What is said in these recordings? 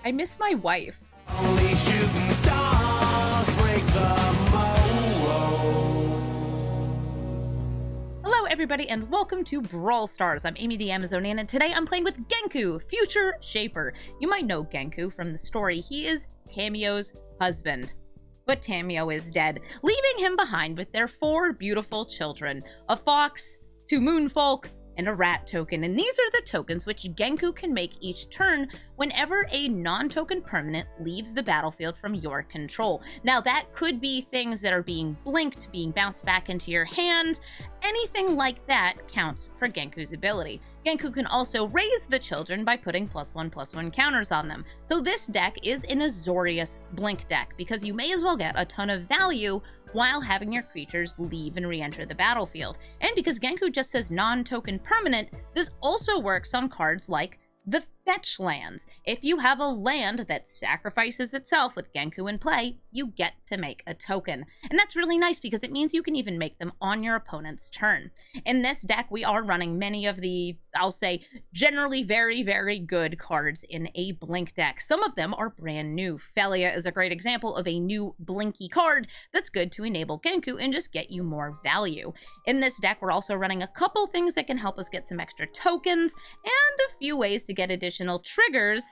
I miss my wife. Only shooting stars break the mold. Hello everybody and welcome to Brawl Stars. I'm Amy the Amazonian and today I'm playing with Genku, Future Shaper. You might know Genku from the story. He is Tamiyo's husband. But Tamiyo is dead, leaving him behind with their 4 beautiful children. A fox, 2 moonfolk, and a rat token. And these are the tokens which Genku can make each turn whenever a non-token permanent leaves the battlefield from your control. Now that could be things that are being blinked, being bounced back into your hand. Anything like that counts for Genku's ability. Genku can also raise the children by putting +1/+1 counters on them. So this deck is an Azorius blink deck because you may as well get a ton of value while having your creatures leave and re-enter the battlefield. And because Genku just says non-token permanent, this also works on cards like the fetch lands. If you have a land that sacrifices itself with Genku in play, you get to make a token. And that's really nice because it means you can even make them on your opponent's turn. In this deck, we are running many of the, I'll say, generally very, very good cards in a blink deck. Some of them are brand new. Felia is a great example of a new blinky card that's good to enable Genku and just get you more value. In this deck, we're also running a couple things that can help us get some extra tokens and a few ways to get additional triggers,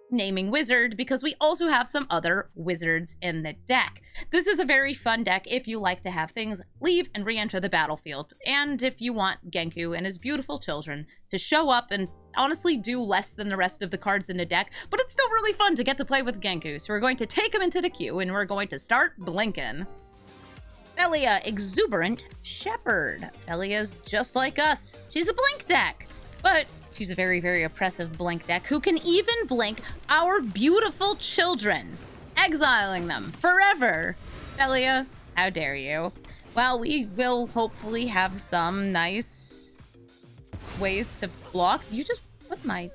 naming wizard, because we also have some other wizards in the deck. This is a very fun deck if you like to have things leave and re-enter the battlefield, and if you want Genku and his beautiful children to show up and honestly do less than the rest of the cards in the deck, but it's still really fun to get to play with Genku. So we're going to take him into the queue and we're going to start blinking. Felia, Exuberant Shepherd. Felia's just like us. She's a blink deck, but she's a very, very oppressive blink deck who can even blink our beautiful children, exiling them forever. Felia, how dare you? Well, we will hopefully have some nice ways to block. You just put my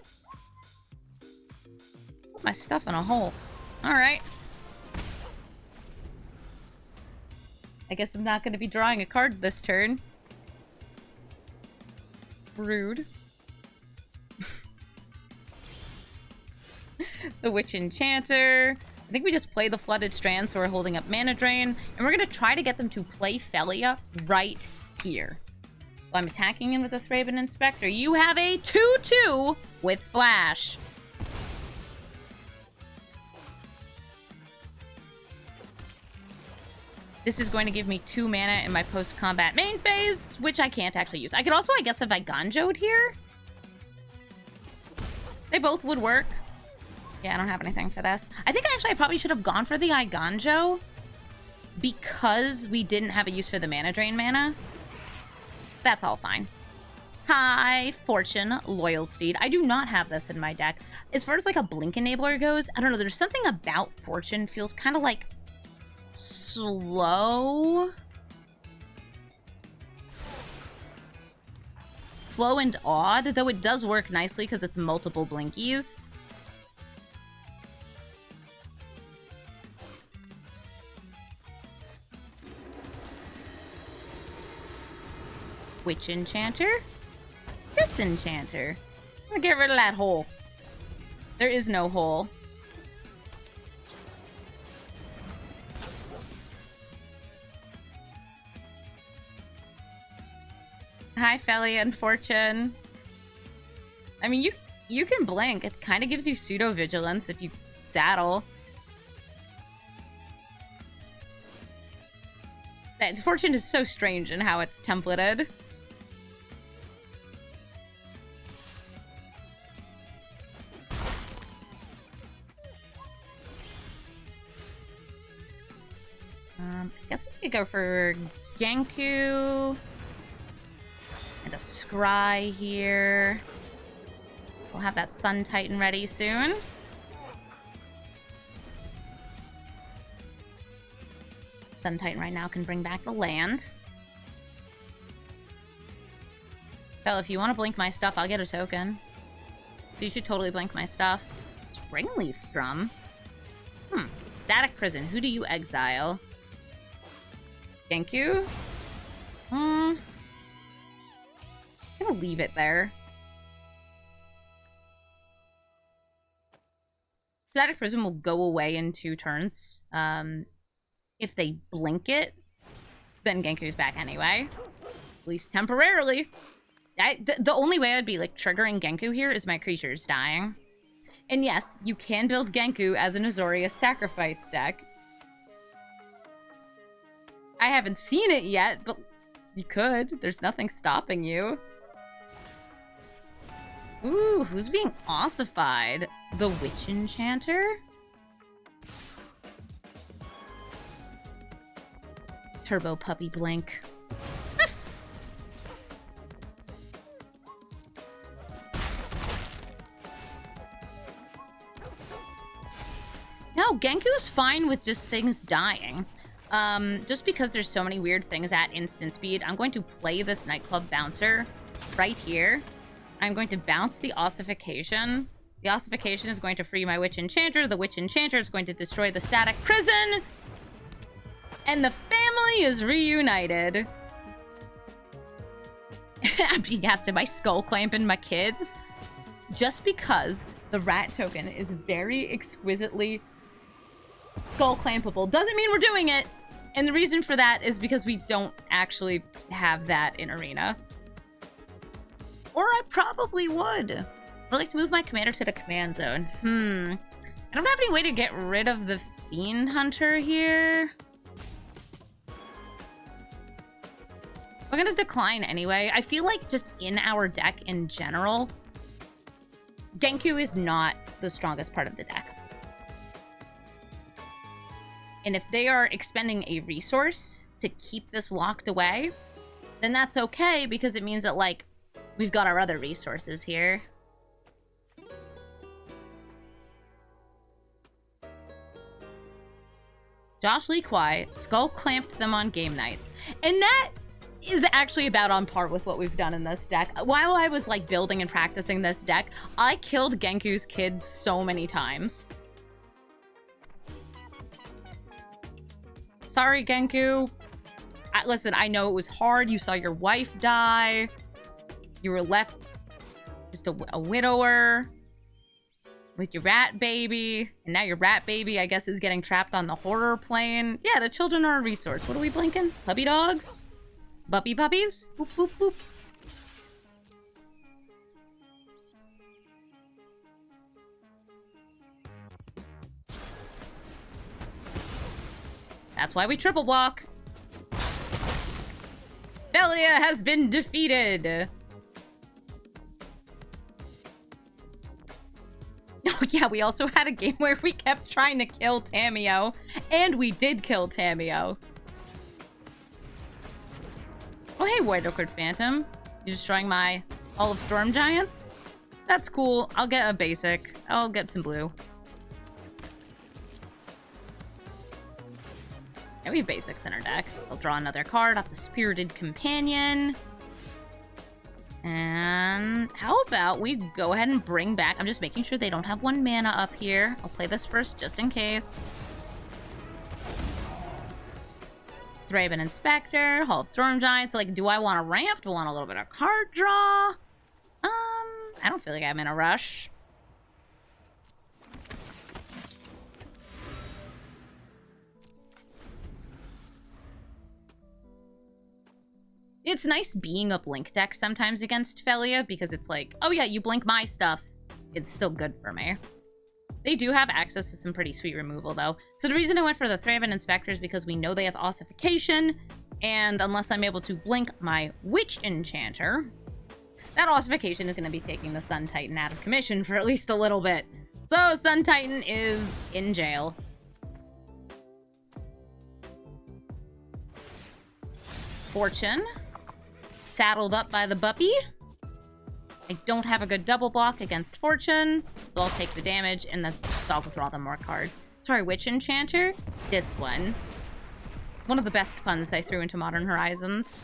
stuff in a hole. All right. I guess I'm not going to be drawing a card this turn. Rude. The Witch Enchanter. I think we just play the Flooded Strand, so we're holding up Mana Drain. And we're going to try to get them to play Felia right here. So I'm attacking in with a Thraben Inspector. You have a 2/2 with Flash. This is going to give me 2 mana in my post-combat main phase, which I can't actually use. I could also, I guess, have Iganjo'd here. They both would work. Yeah, I don't have anything for this. I think I probably should have gone for the Iganjo because we didn't have a use for the Mana Drain mana. That's all fine. Hi, Fortune, Loyal Steed. I do not have this in my deck. As far as like a Blink Enabler goes, I don't know. There's something about Fortune feels kind of like slow. Slow and odd, though it does work nicely because it's multiple blinkies. Witch Enchanter? Disenchanter. I'm gonna get rid of that hole. There is no hole. Hi, Felia and Fortune. I mean, you can blink. It kind of gives you pseudo-vigilance if you saddle. That Fortune is so strange in how it's templated. I guess we could go for Genku. And a Scry here. We'll have that Sun Titan ready soon. Sun Titan right now can bring back the land. Well, if you want to blink my stuff, I'll get a token. So you should totally blink my stuff. Springleaf Drum. Static Prison. Who do you exile? Genku? I'm gonna leave it there. Static Prism will go away in 2 turns. If they blink it, then Genku's back anyway. At least temporarily. The only way I'd be, like, triggering Genku here is my creatures dying. And yes, you can build Genku as an Azorius sacrifice deck. I haven't seen it yet, but you could. There's nothing stopping you. Ooh, who's being ossified? The Witch Enchanter? Turbo Puppy Blink. No, Genku's fine with just things dying. Just because there's so many weird things at instant speed, I'm going to play this Nightclub Bouncer right here. I'm going to bounce the Ossification. The Ossification is going to free my Witch Enchanter. The Witch Enchanter is going to destroy the Static Prison. And the family is reunited. I'm being asked, am I skull clamping my kids? Just because the rat token is very exquisitely skull clampable doesn't mean we're doing it. And the reason for that is because we don't actually have that in Arena. Or I probably would. I'd like to move my commander to the command zone. I don't have any way to get rid of the Fiend Hunter here. We're gonna decline anyway. I feel like just in our deck in general, Genku is not the strongest part of the deck. And if they are expending a resource to keep this locked away, then that's okay, because it means that, like, we've got our other resources here. Josh Lee Kwai skull clamped them on game nights. And that is actually about on par with what we've done in this deck. While I was, like, building and practicing this deck, I killed Genku's kids so many times. Sorry, Genku. Listen, I know it was hard. You saw your wife die. You were left just a widower with your rat baby. And now your rat baby, I guess, is getting trapped on the horror plane. Yeah, the children are a resource. What are we blinking? Puppy dogs? Puppy puppies? Boop, boop, boop. That's why we triple block. Velia has been defeated. Oh yeah, we also had a game where we kept trying to kill Tamiyo. And we did kill Tamiyo. Oh hey, White Ochred Phantom. You're destroying my Hall of Storm Giants? That's cool. I'll get a basic. I'll get some blue. And we have basics in our deck. I'll draw another card off the Spirited Companion. And how about we go ahead and bring back... I'm just making sure they don't have 1 mana up here. I'll play this first just in case. Thraben Inspector, Hall of Storm Giants. Like, do I want a ramp? Do I want a little bit of card draw? I don't feel like I'm in a rush. It's nice being a blink deck sometimes against Velia, because it's like, oh yeah, you blink my stuff. It's still good for me. They do have access to some pretty sweet removal, though. So the reason I went for the Thraben Inspector is because we know they have Ossification, and unless I'm able to blink my Witch Enchanter, that Ossification is going to be taking the Sun Titan out of commission for at least a little bit. So Sun Titan is in jail. Fortune. Saddled up by the puppy. I don't have a good double block against Fortune, so I'll take the damage and then I'll withdraw them more cards. Sorry, Witch Enchanter? This one. One of the best puns I threw into Modern Horizons.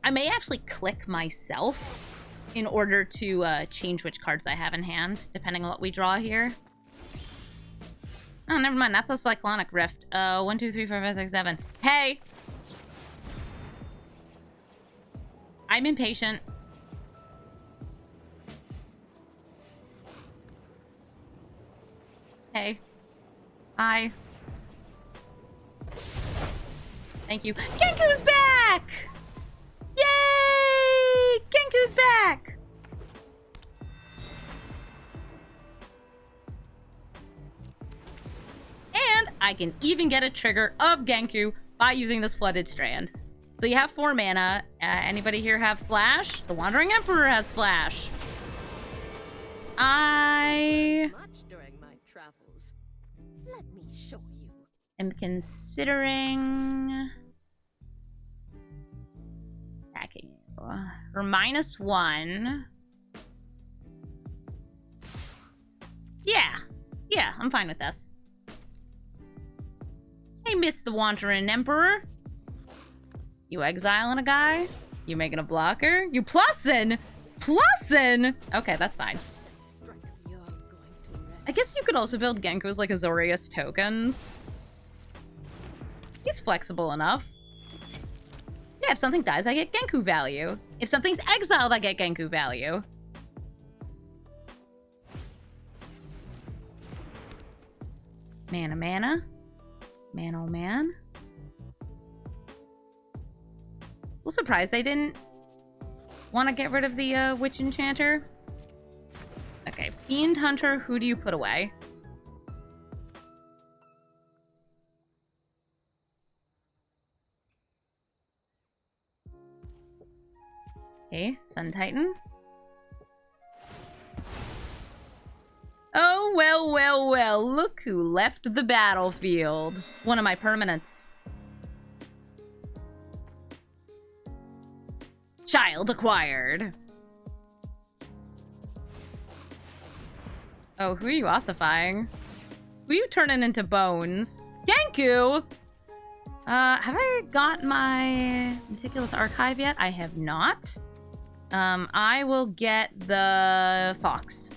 I may actually click myself in order to change which cards I have in hand, depending on what we draw here. Oh, never mind. That's a Cyclonic Rift. 1, 2, 3, 4, 5, 6, 7. Hey! I'm impatient. Hey. Hi. Thank you. Genku's back! Yay! Genku's back! And I can even get a trigger of Genku by using this Flooded Strand. So you have 4 mana. Anybody here have Flash? The Wandering Emperor has Flash. I am considering attacking you for -1. Yeah, I'm fine with this. Hey, Miss the Wandering Emperor. You exiling a guy? You making a blocker? You plussin'? Plussin'? Okay, that's fine. I guess you could also build Genku as like Azorius tokens. He's flexible enough. Yeah, if something dies, I get Genku value. If something's exiled, I get Genku value. Mana. Man, oh man. A little surprised they didn't want to get rid of the Witch Enchanter. Okay, Fiend Hunter, who do you put away? Okay, Sun Titan. Oh, well, look who left the battlefield. One of my permanents. Child acquired. Oh, who are you ossifying? Who are you turning into bones? Genku! Have I got my Meticulous Archive yet? I have not. I will get the Fox.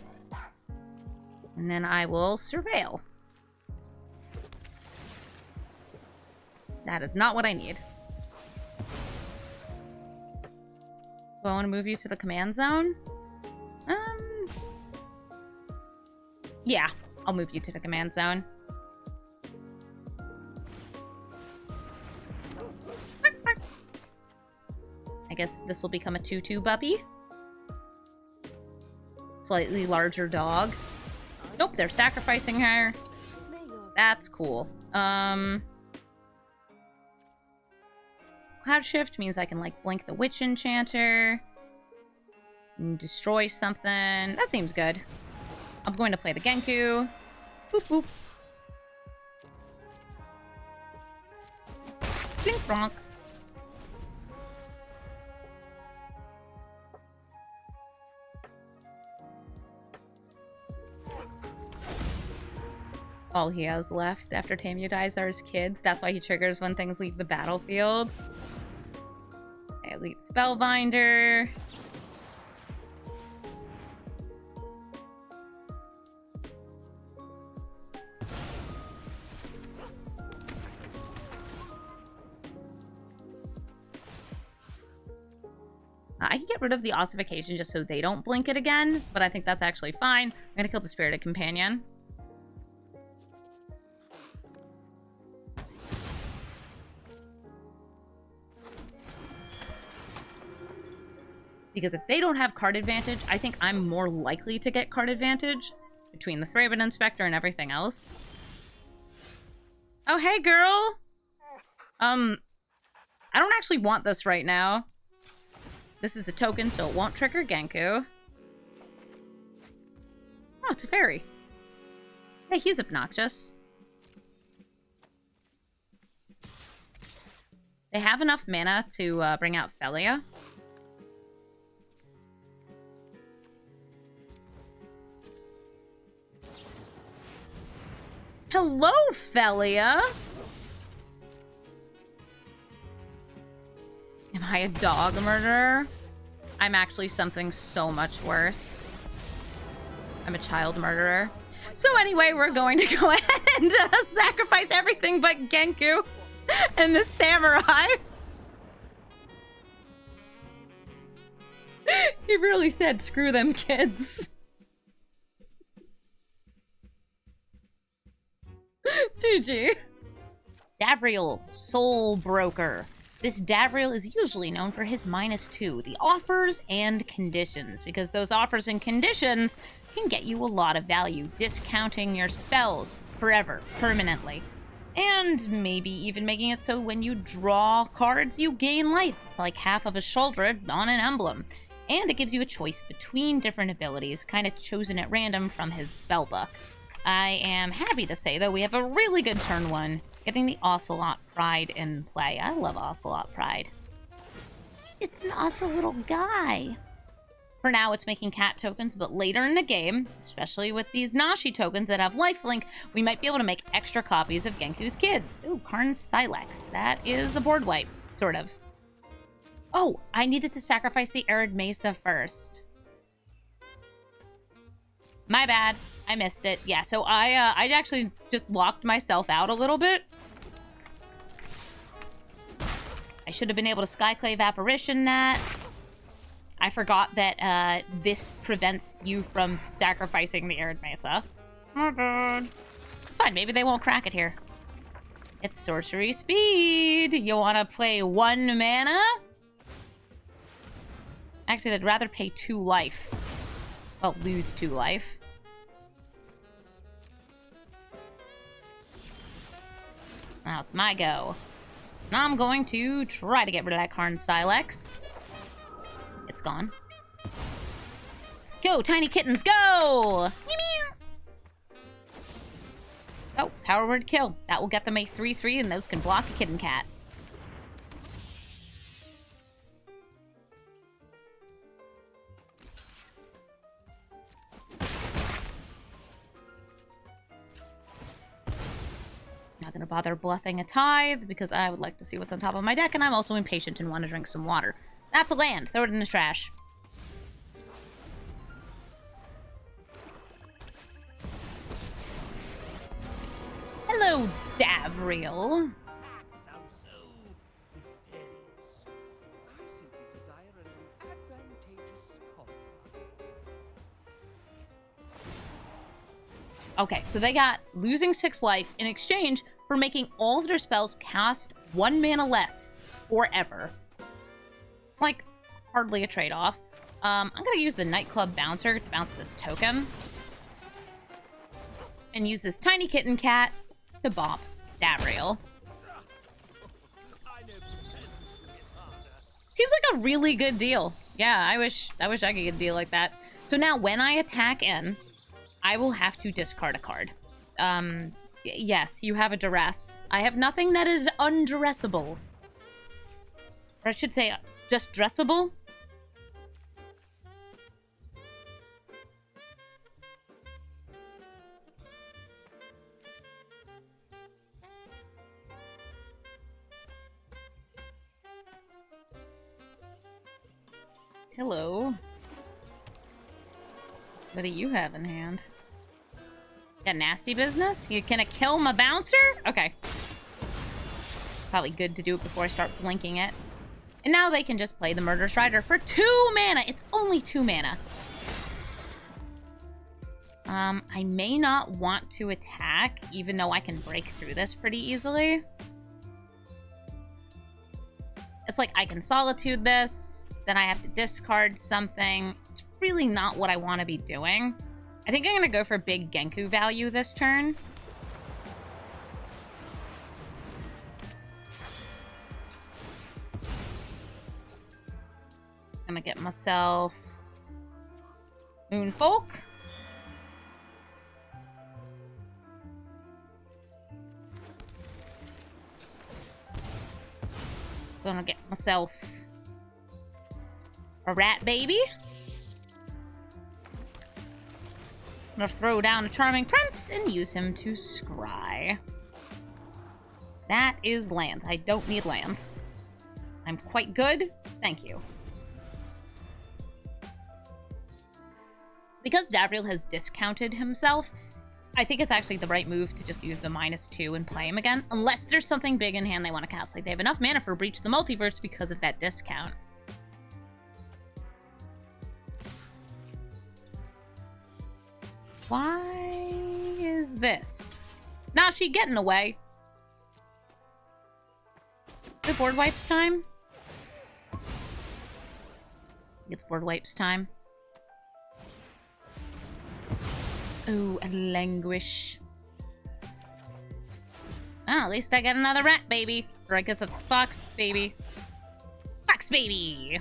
And then I will Surveil. That is not what I need. Do I want to move you to the command zone? Yeah, I'll move you to the command zone. I guess this will become a 2/2 puppy. Slightly larger dog. Nope, they're sacrificing her. That's cool. Cloud Shift means I can, like, blink the Witch Enchanter and destroy something. That seems good. I'm going to play the Genku. Boop, boop. Blink, bronk. All he has left after Tamiyo dies are his kids. That's why he triggers when things leave the battlefield. Okay, Elite Spellbinder. I can get rid of the ossification just so they don't blink it again, but I think that's actually fine. I'm gonna kill the Spirited Companion. Because if they don't have card advantage, I think I'm more likely to get card advantage between the Thraben Inspector and everything else. Oh, hey, girl! I don't actually want this right now. This is a token, so it won't trigger Genku. Oh, it's a fairy. Hey, he's obnoxious. They have enough mana to bring out Felia. Hello, Felia! Am I a dog murderer? I'm actually something so much worse. I'm a child murderer. So anyway, we're going to go ahead and sacrifice everything but Genku and the samurai. He really said, screw them kids. GG. Davriel, Soul Broker. This Davriel is usually known for his -2, the offers and conditions, because those offers and conditions can get you a lot of value, discounting your spells forever, permanently. And maybe even making it so when you draw cards, you gain life. It's like half of a shoulder on an emblem. And it gives you a choice between different abilities, kind of chosen at random from his spellbook. I am happy to say, though, we have a really good turn 1, getting the Ocelot Pride in play. I love Ocelot Pride. It's an awesome little guy. For now, it's making cat tokens, but later in the game, especially with these Nashi tokens that have lifelink, we might be able to make extra copies of Genku's kids. Ooh, Karn Silex. That is a board wipe, sort of. Oh, I needed to sacrifice the Arid Mesa first. My bad. I missed it. Yeah, so I actually just locked myself out a little bit. I should have been able to Skyclave Apparition that. I forgot that this prevents you from sacrificing the Arid Mesa. My bad. It's fine. Maybe they won't crack it here. It's sorcery speed. You want to play 1 mana? Actually, I'd rather pay 2 life. Well, lose 2 life. Now it's my go. Now I'm going to try to get rid of that Karn Silex. It's gone. Go, tiny kittens, go! Meow, meow. Oh, power word kill. That will get them a 3/3, and those can block a kitten cat. Not gonna bother bluffing a tithe because I would like to see what's on top of my deck, and I'm also impatient and want to drink some water. That's a land. Throw it in the trash. Hello, Davriel. Sounds so nefarious. I simply desire an advantageous compromise. Okay, so they got losing 6 life in exchange for making all of their spells cost 1 mana less forever. It's like hardly a trade-off. I'm gonna use the Nightclub Bouncer to bounce this token. And use this tiny kitten cat to bop Davriel. Seems like a really good deal. Yeah, I wish I could get a deal like that. So now when I attack in, I will have to discard a card. Yes, you have a duress. I have nothing that is undressable. Or I should say, just dressable. Hello. What do you have in hand? Got nasty business? You gonna kill my bouncer? Okay. Probably good to do it before I start blinking it. And now they can just play the Murder Strider for 2 mana. It's only 2 mana. I may not want to attack, even though I can break through this pretty easily. It's like I can Solitude this, then I have to discard something. It's really not what I want to be doing. I think I'm going to go for big Genku value this turn. I'm going to get myself Moonfolk. Gonna get myself a rat baby. Gonna throw down a Charming Prince and use him to scry. That is lands. I don't need lands. I'm quite good. Thank you. Because Davriel has discounted himself, I think it's actually the right move to just use the -2 and play him again. Unless there's something big in hand they want to cast. Like they have enough mana for Breach the Multiverse because of that discount. Why is this? Nah, she getting away. Is it board wipes time? It's board wipes time. Ooh, a languish. Oh, at least I got another rat baby. Or I guess a fox baby. Fox baby!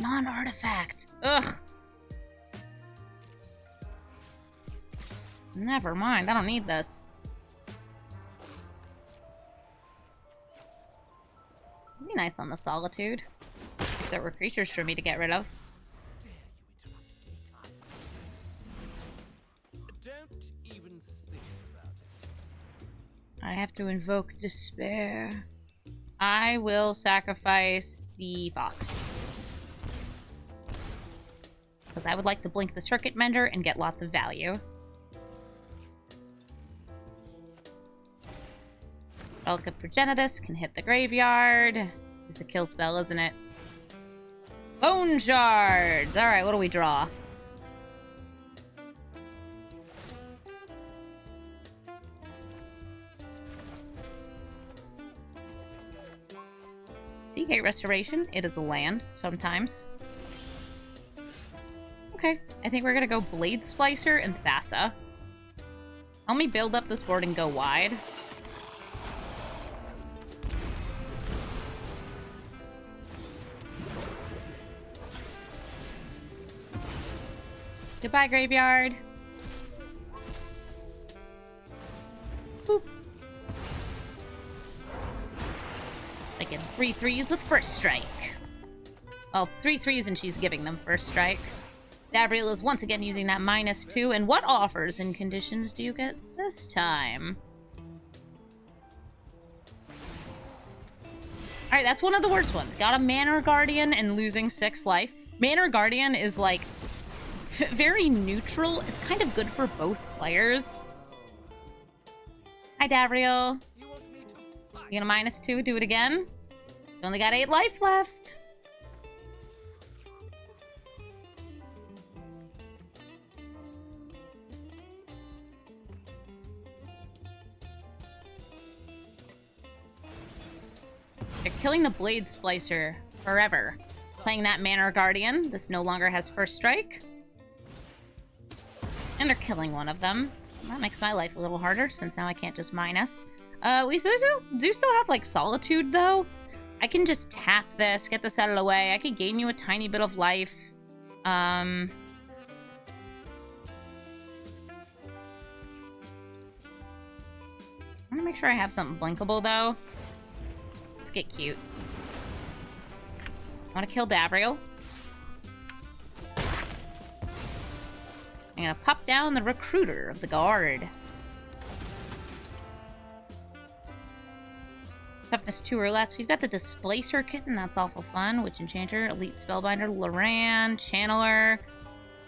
Non-artifact. Ugh. Never mind, I don't need this. It'd be nice on the solitude. If there were creatures for me to get rid of. Don't even think about it. I have to invoke despair. I will sacrifice the fox. Because I would like to blink the circuit mender and get lots of value. Relic of Progenitus can hit the graveyard. It's a kill spell, isn't it? Bone shards! Alright, what do we draw? DK Restoration. It is a land, sometimes. Okay, I think we're gonna go Blade Splicer and Thassa. Help me build up this board and go wide. Goodbye, graveyard. Boop. Like in 3/3s with first strike. Well, 3/3s and she's giving them first strike. Davriel is once again using that -2, and what offers and conditions do you get this time? Alright, that's one of the worst ones. Got a Manor Guardian and losing 6 life. Manor Guardian is like very neutral. It's kind of good for both players. Hi, Davriel. You gonna -2? Do it again? You only got 8 life left. They're killing the Blade Splicer forever. Playing that Manor Guardian. This no longer has first strike. And they're killing one of them. That makes my life a little harder, since now I can't just minus. We still have, like, Solitude, though. I can just tap this, get this out of the way. I could gain you a tiny bit of life. I want to make sure I have something blinkable, though. Let's get cute. I want to kill Davriel. I'm gonna pop down the Recruiter of the Guard. Toughness 2 or less. We've got the Displacer Kitten, that's awful fun. Witch Enchanter, Elite Spellbinder, Loran, Channeler,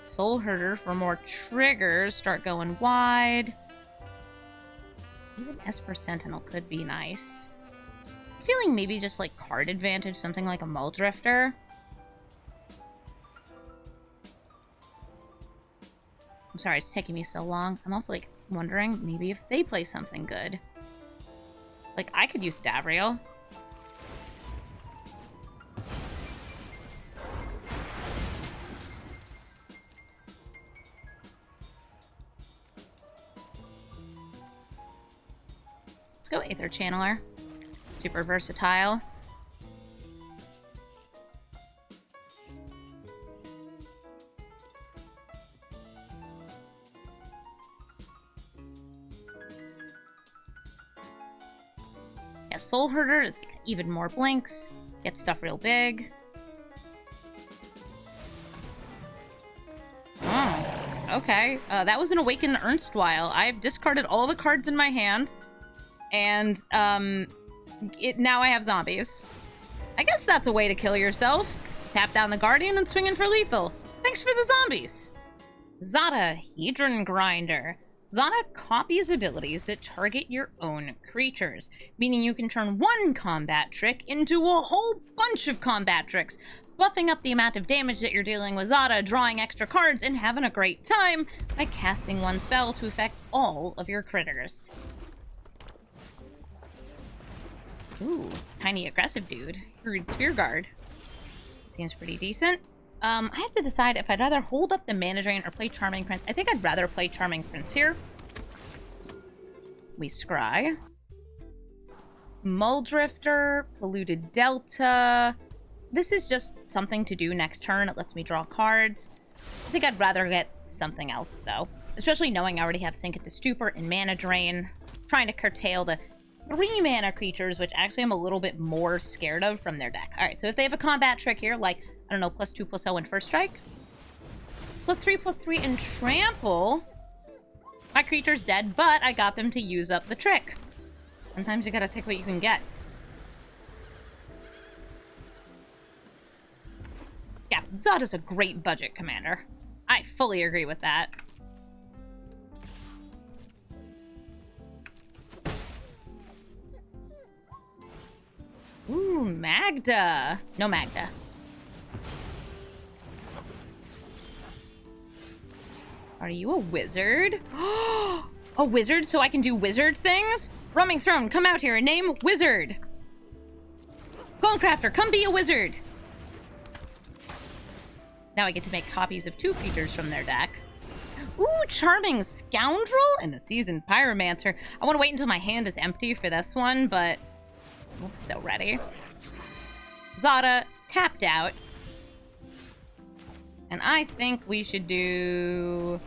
Soul Herder for more triggers. Start going wide. Even Esper Sentinel could be nice. I'm feeling maybe just like card advantage, something like a Muldrifter. I'm sorry, it's taking me so long. I'm also, like, wondering maybe if they play something good. Like, I could use Davriel. Let's go Aether Channeler. Super versatile. Yeah, Soul Herder, it's even more blinks. Get stuff real big. Oh, okay. That was an Awakened Ernstwhile. I've discarded all the cards in my hand. And, now I have zombies. I guess that's a way to kill yourself. Tap down the Guardian and swing in for lethal. Thanks for the zombies. Zada, Hedron Grinder. Zana copies abilities that target your own creatures, meaning you can turn one combat trick into a whole bunch of combat tricks, buffing up the amount of damage that you're dealing with Zada, drawing extra cards, and having a great time by casting one spell to affect all of your critters. Ooh, tiny aggressive dude. Spear Guard. Seems pretty decent. I have to decide if I'd rather hold up the Mana Drain or play Charming Prince. I think I'd rather play Charming Prince here. We scry. Muldrifter, Polluted Delta. This is just something to do next turn. It lets me draw cards. I think I'd rather get something else, though. Especially knowing I already have Sink into Stupor and Mana Drain. Trying to curtail the 3-mana creatures, which actually I'm a little bit more scared of from their deck. Alright, so if they have a combat trick here, like, I don't know, +2/+0 in First Strike, +3/+3 in Trample, my creature's dead, but I got them to use up the trick. Sometimes you gotta take what you can get. Yeah, Zada's a great budget commander. I fully agree with that. Ooh, Magda. No Magda. Are you a wizard? A wizard so I can do wizard things? Roaming Throne, come out here and name wizard. Clonecrafter, come be a wizard. Now I get to make copies of 2 creatures from their deck. Ooh, Charming Scoundrel and the Seasoned Pyromancer. I want to wait until my hand is empty for this one, but... Oops, so ready. Zada tapped out. And I think we should do...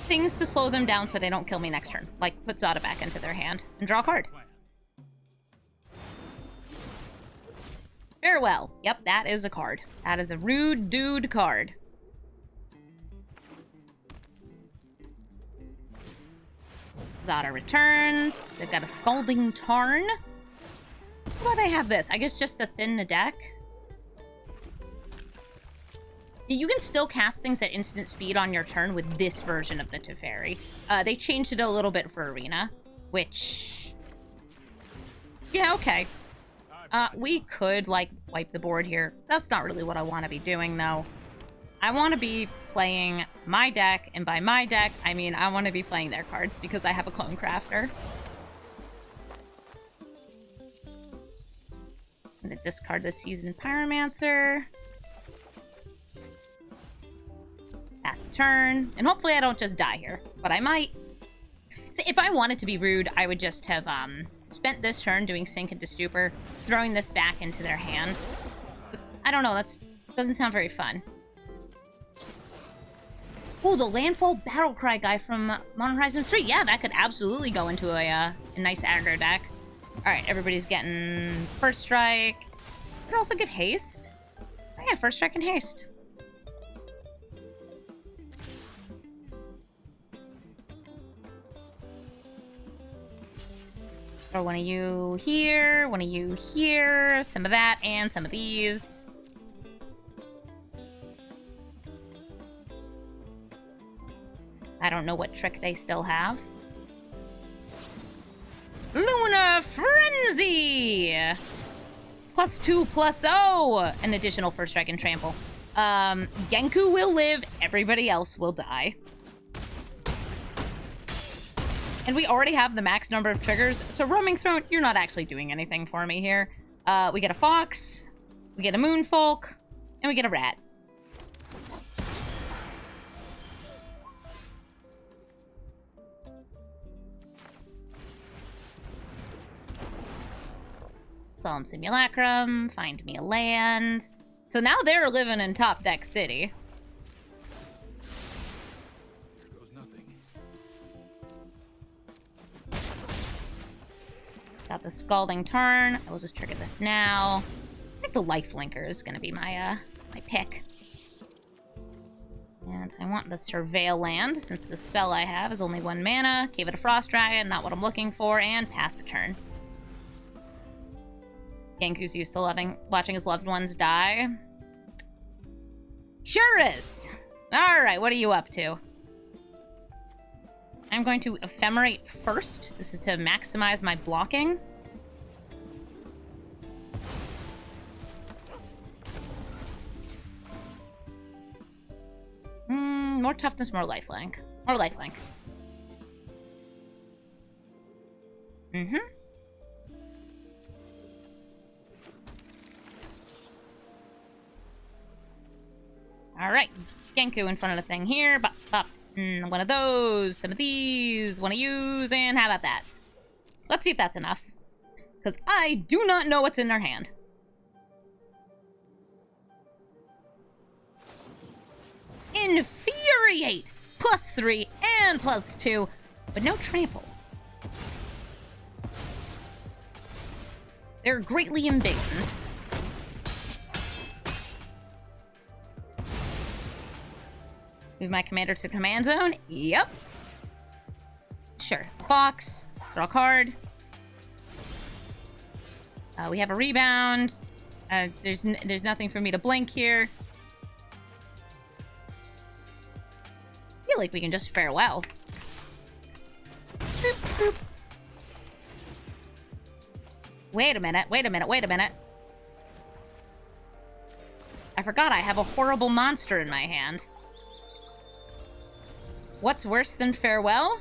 things to slow them down so they don't kill me next turn. Like, put Zada back into their hand and draw a card. Farewell. Yep, that is a card. That is a rude dude card. Zada returns. They've got a Scalding Tarn. How about I have this? I guess just to thin the deck. You can still cast things at instant speed on your turn with this version of the Teferi. They changed it a little bit for Arena, which... yeah, okay. We could, like, wipe the board here. That's not really what I want to be doing, though. I want to be playing my deck, and by my deck, I mean I want to be playing their cards because I have a Clonecrafter. I'm going to discard the Seasoned Pyromancer. Pass the turn. And hopefully I don't just die here, but I might. So if I wanted to be rude, I would just have spent this turn doing Sink into Stupor, throwing this back into their hand. But I don't know, that doesn't sound very fun. Oh, the Landfall Battlecry guy from Modern Horizons 3. Yeah, that could absolutely go into a nice aggro deck. Alright, everybody's getting First Strike. Could also get Haste. Oh yeah, First Strike and Haste. Throw one of you here, one of you here, some of that, and some of these. I don't know what trick they still have. Lunar Frenzy! +2/+0! An additional First Strike and Trample. Genku will live, everybody else will die. And we already have the max number of triggers, so Roaming Throne, you're not actually doing anything for me here. We get a Fox, we get a Moonfolk, and we get a Rat. Solemn Simulacrum, find me a land. So now they're living in Top Deck City. Got the Scalding Tarn. I will just trigger this now. I think the Lifelinker is going to be my my pick. And I want the Surveil land, since the spell I have is only 1 mana. Gave it a Frost Dragon, not what I'm looking for, and pass the turn. Genku's used to watching his loved ones die. Sure is! Alright, what are you up to? I'm going to ephemerate first. This is to maximize my blocking. More toughness, more lifelink. More lifelink. Alright. Genku in front of the thing here. Bop, bop. One of those. Some of these. Want to use. And how about that? Let's see if that's enough. Because I do not know what's in their hand. Infuriate! +3 and +2. But no trample. They're greatly emboldened. Move my commander to command zone. Yep. Sure. Fox. Draw a card. We have a rebound. There's nothing for me to blink here. I feel like we can just farewell. Boop, boop. Wait a minute. I forgot I have a horrible monster in my hand. What's worse than farewell?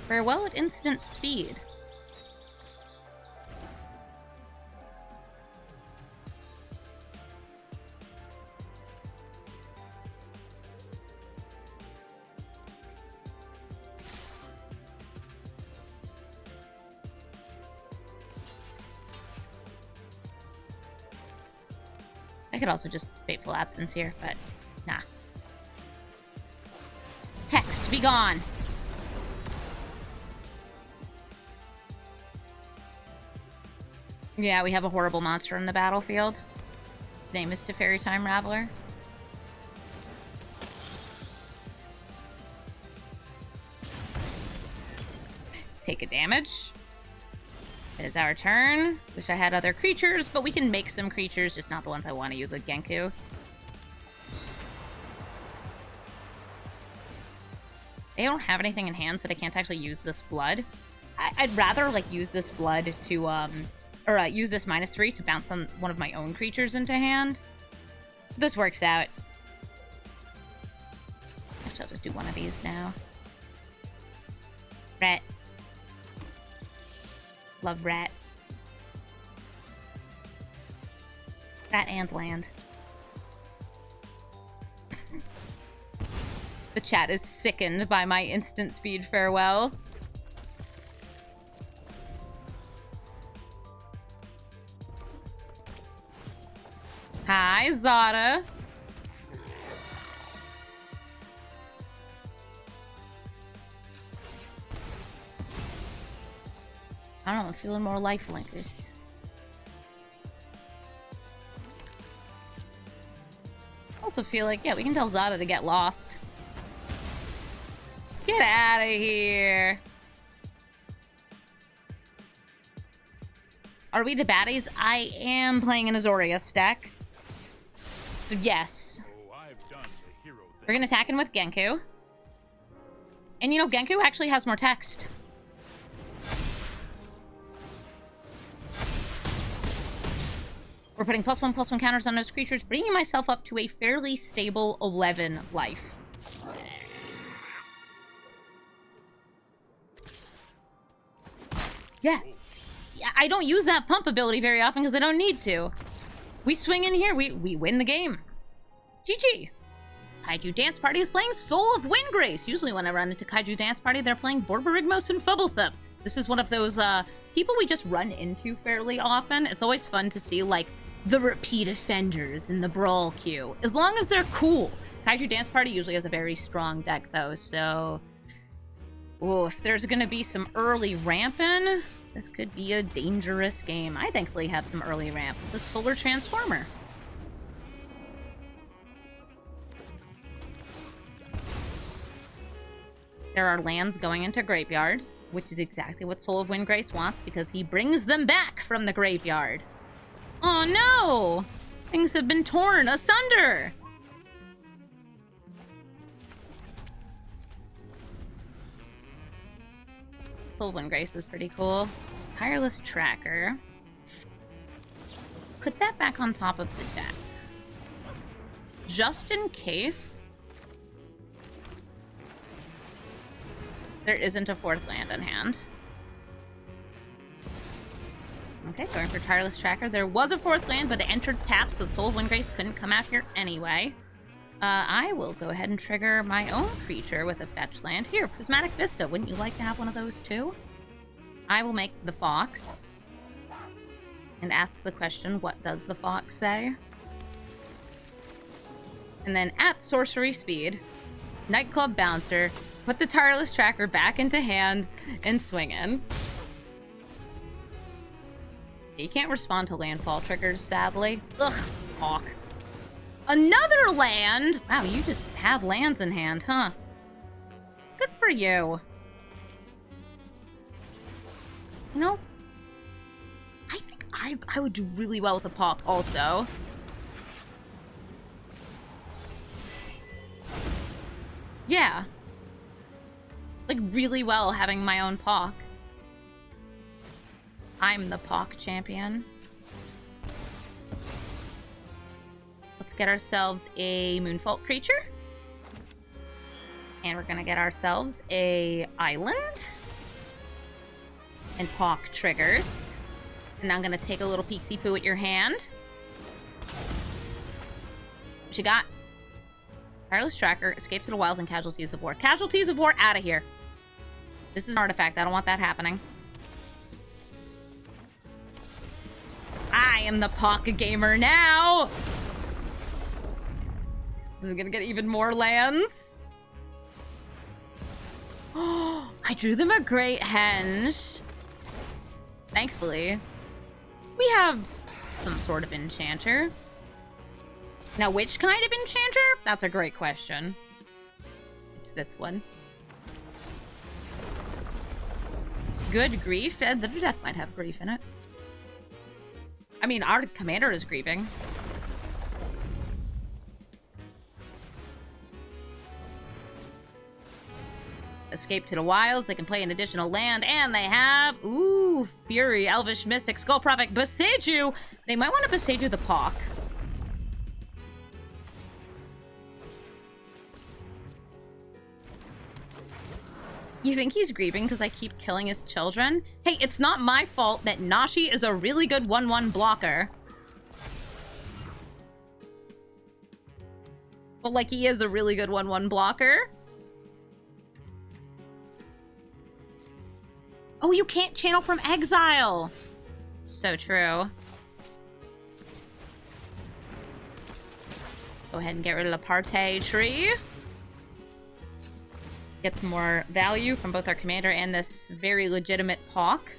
Farewell at instant speed. I could also just Fateful Absence here, but nah. Text, be gone. Yeah, we have a horrible monster in the battlefield. His name is Teferi Time Raveler. Take a damage. It is our turn. Wish I had other creatures, but we can make some creatures, just not the ones I want to use with Genku. They don't have anything in hand, so they can't actually use this blood. I'd rather, like, use this blood to, use this -3 to bounce on one of my own creatures into hand. This works out. Actually, I'll just do one of these now. Rat. Love rat. Rat and land. The chat is sickened by my instant speed farewell. Hi, Zada. I don't know, I'm feeling more lifelinkers. Also feel like, yeah, we can tell Zada to get lost. Get out of here. Are we the baddies? I am playing an Azorius deck. So yes. We're gonna attack him with Genku. And you know, Genku actually has more text. We're putting +1/+1 counters on those creatures, bringing myself up to a fairly stable 11 life. Yeah. I don't use that pump ability very often because I don't need to. We swing in here, we win the game. GG. Kaiju Dance Party is playing Soul of Windgrace. Usually when I run into Kaiju Dance Party, they're playing Borborygmos and Fubblethub. This is one of those people we just run into fairly often. It's always fun to see, like, the repeat offenders in the Brawl queue. As long as they're cool. Kaiju Dance Party usually has a very strong deck, though, so... Ooh, if there's gonna be some early ramping, this could be a dangerous game. I thankfully have some early ramp with the Solar Transformer. There are lands going into graveyards, which is exactly what Soul of Windgrace wants, because he brings them back from the graveyard. Oh no! Things have been torn asunder! Full Windgrace is pretty cool. Tireless Tracker. Put that back on top of the deck. Just in case there isn't a 4th land in hand. Okay, going for Tireless Tracker. There was a 4th land, but it entered tap, so Soul of Windgrace couldn't come out here anyway. I will go ahead and trigger my own creature with a fetch land. Here, Prismatic Vista. Wouldn't you like to have one of those too? I will make the Fox. And ask the question, what does the Fox say? And then at sorcery speed, Nightclub Bouncer, put the Tireless Tracker back into hand, and swing in. You can't respond to landfall triggers, sadly. Ugh, Hawk. Another land? Wow, you just have lands in hand, huh? Good for you. You know, I think I would do really well with a Hawk also. Yeah. Like, really well having my own Hawk. I'm the Hawk champion. Let's get ourselves a Moonfault creature. And we're gonna get ourselves a island. And Hawk triggers. And I'm gonna take a little peeksy-poo at your hand. What you got? Tireless Tracker, Escape to the Wilds, and Casualties of War. Casualties of War, out of here. This is an artifact. I don't want that happening. I am the Pocket Gamer now! This is gonna get even more lands. Oh, I drew them a Great Henge. Thankfully. We have some sort of enchanter. Now, which kind of enchanter? That's a great question. It's this one. Good grief. The deck might have grief in it. I mean, our commander is grieving. Escape to the Wilds. They can play an additional land, and they have... Ooh, Fury, Elvish, Mystic, Skull Prophet, Boseiju. They might want to Boseiju the Hawk. You think he's grieving because I keep killing his children? Hey, it's not my fault that Nashi is a really good 1/1 blocker. But, like, he is a really good 1/1 blocker. Oh, you can't channel from exile! So true. Go ahead and get rid of the Partey tree. Get some more value from both our commander and this very legitimate Hawk.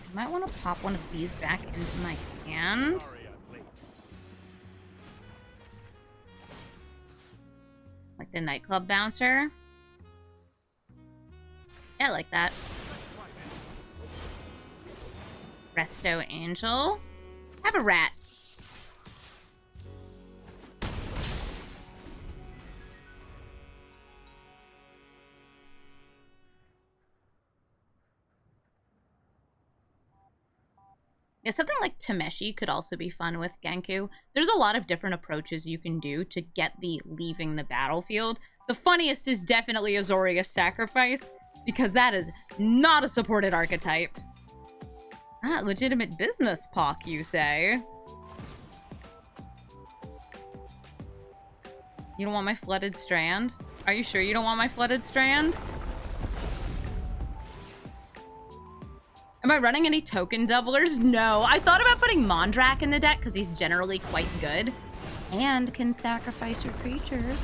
I might want to pop one of these back into my hand. Like the Nightclub Bouncer. Yeah, I like that. Resto Angel. Have a rat. Yeah, something like Tameshi could also be fun with Genku. There's a lot of different approaches you can do to get the leaving the battlefield. The funniest is definitely Azorius Sacrifice, because that is not a supported archetype. Ah, legitimate business, Pock, you say? You don't want my Flooded Strand? Are you sure you don't want my Flooded Strand? Am I running any token doublers? No. I thought about putting Mondrak in the deck because he's generally quite good. And can sacrifice your creatures.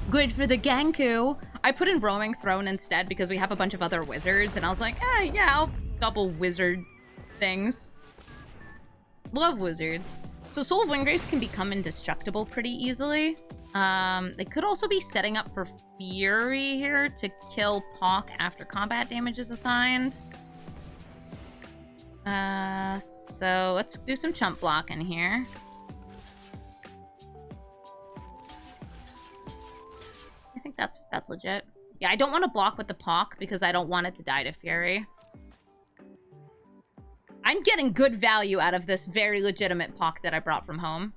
Good for the Genku. I put in Roaming Throne instead because we have a bunch of other wizards. And I was like, yeah, I'll double wizard things. Love wizards. So Soul of Windgrace can become indestructible pretty easily. They could also be setting up for Fury here to kill Pock after combat damage is assigned. So let's do some chump block in here. I think that's legit. Yeah, I don't want to block with the Pock because I don't want it to die to Fury. I'm getting good value out of this very legitimate Pock that I brought from home.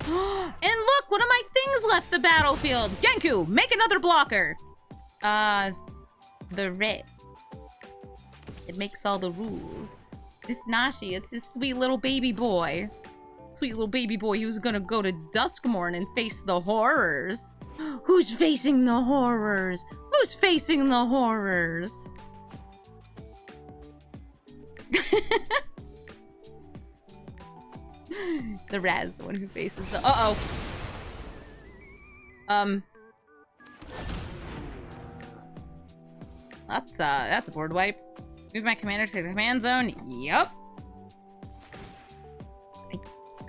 And look, one of my things left the battlefield. Genku, make another blocker. The red. It makes all the rules. It's Nashi, it's his sweet little baby boy. Sweet little baby boy who's gonna go to Duskmorn and face the horrors. Who's facing the horrors? Who's facing the horrors? The Raz, the one who faces the... Uh-oh. That's a board wipe. Move my commander to the command zone. Yup.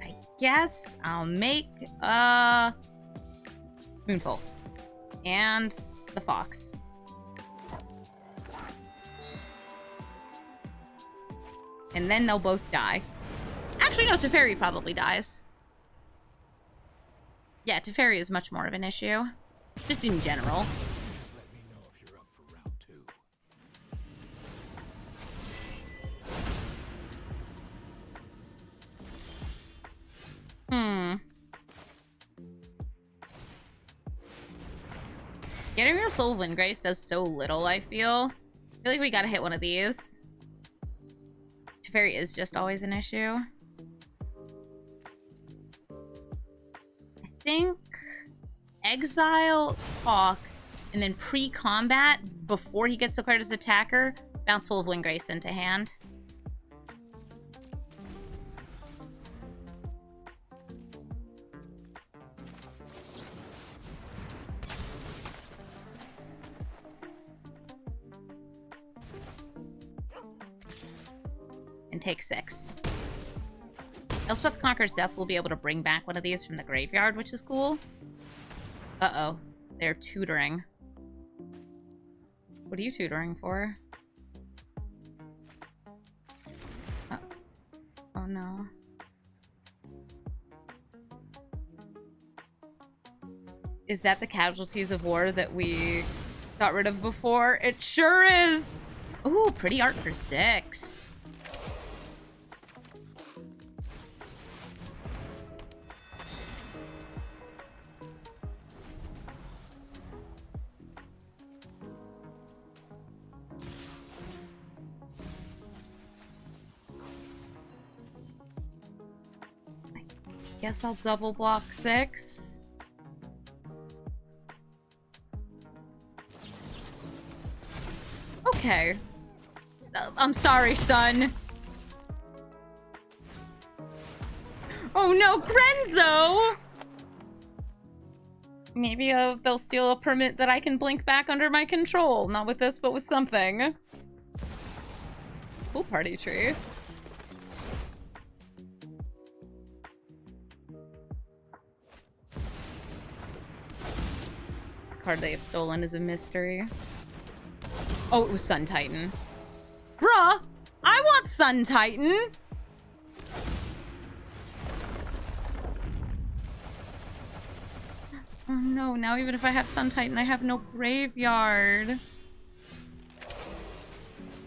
I guess I'll make Moonful. And the Fox. And then they'll both die. Actually, no, Teferi probably dies. Yeah, Teferi is much more of an issue. Just in general. Just let me know if you're up for round 2. Getting rid of Soul of Windgrace does so little, I feel. I feel like we gotta hit one of these. Teferi is just always an issue. I think exile Hawk and then pre-combat, before he gets declared as attacker, bounce Soul of Windgrace into hand. And take 6. Elspeth the Conqueror's Death will be able to bring back one of these from the graveyard, which is cool. Uh-oh. They're tutoring. What are you tutoring for? Oh no. Is that the casualties of war that we got rid of before? It sure is! Ooh, pretty art for 6. Guess I'll double block 6. Okay. I'm sorry, son. Oh no, Grenzo! Maybe they'll steal a permit that I can blink back under my control. Not with this, but with something. Cool party tree. Card they have stolen is a mystery. Oh, it was Sun Titan. Bruh! I want Sun Titan! Oh no, now even if I have Sun Titan, I have no graveyard.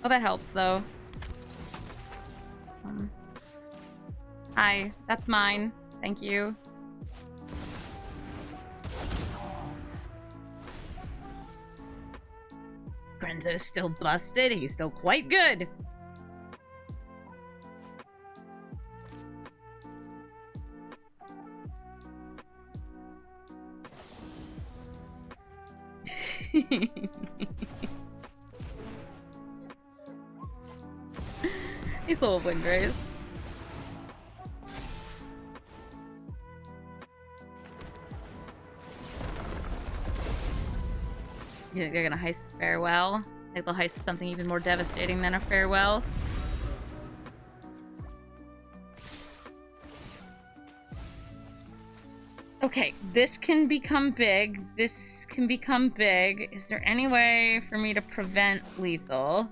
Oh, that helps, though. Hi, that's mine. Thank you. Grenzo's still busted. He's still quite good. He's Soul of Windgrace. You're gonna heist a farewell? I think they'll heist something even more devastating than a farewell. Okay, this can become big. This can become big. Is there any way for me to prevent lethal?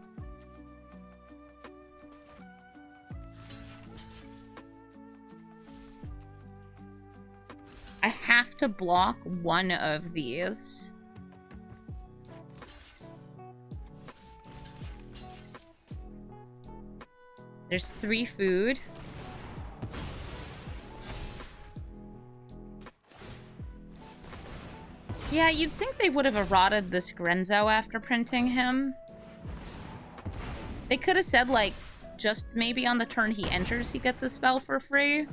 I have to block one of these. There's 3 food. Yeah, you'd think they would have eroded this Grenzo after printing him. They could have said, like, just maybe on the turn he enters, he gets a spell for free.